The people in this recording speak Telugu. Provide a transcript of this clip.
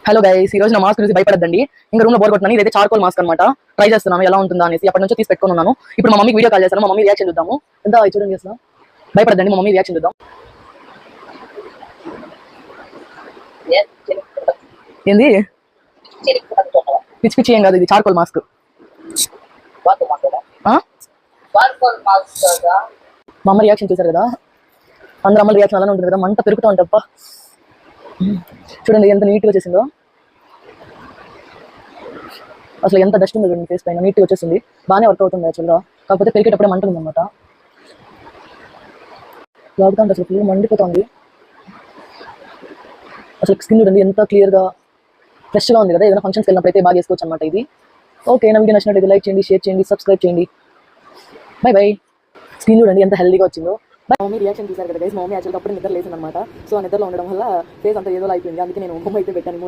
హలో గైస్, ఈ రోజు నా మాస్క్ చూసి భయపడద్దండి. ఇంకా రూమ్ లో బోర్ కొట్టినాను. ఇదైతే చార్కోల్ మాస్క్ అనమాట. ట్రై చేస్తున్నాను ఎలా ఉంటుందా అనేసి. అప్పటి నుంచి తీసి పెట్టుకుని ఉన్నాను. ఇప్పుడు మా మమ్మీకి వీడియో కాల్ చేస్తాను. మా మమ్మీ రియాక్షన్ చూద్దాము. ఎంత చూడండి అసలు. భయపడద్దండి, మా మమ్మీ రియాక్షన్ చూద్దాం. ఏంది పిచ్చి పిచ్చి ఏం కాదు, ఇది చార్కోల్ మాస్క్. మా అమ్మ రియాక్షన్ చూసారు కదా, అందరూ అమ్మ రియాక్షన్ అలానే ఉంటుంది కదా, మంట పెరుగుతూ ఉంటప్ప. చూడండి ఎంత నీట్గా వచ్చేసిందో. అసలు ఎంత డస్ట్ ఉంది చూడండి ఫేస్ పైన. నీట్గా వచ్చేసింది, బాగానే వర్క్ అవుతుంది యాక్చువల్గా. కాకపోతే పెరిగేటప్పుడే మంట ఉందన్నమాట. లాగుతా అసలు ఫుల్ మండిపోతుంది. అసలు స్కిన్ చూడండి ఎంత క్లియర్గా ఫ్రెష్గా ఉంది కదా. ఏదైనా ఫంక్షన్స్కి వెళ్ళినప్పుడు అయితే బాగా చేసుకోవచ్చు అనమాట ఇది. ఓకే, నా వీడియో నచ్చినట్లయితే లైక్ చేయండి, షేర్ చేయండి, సబ్స్క్రైబ్ చేయండి. By by. స్కిన్ చూడండి ఎంత హెల్దీగా వచ్చిందో. మా మమ్మీ రియాక్షన్ చూసారు కదా గైస్. మా మమ్మీ యాక్చువల్గా అప్పుడు నిద్ర లేసింది అనమాట. సో ఆ నిద్రలో ఉండడం వల్ల ఫేస్ అంతా ఏదో అయిపోయింది. అందుకే నేను బొమ్మ అయితే పెట్టాను.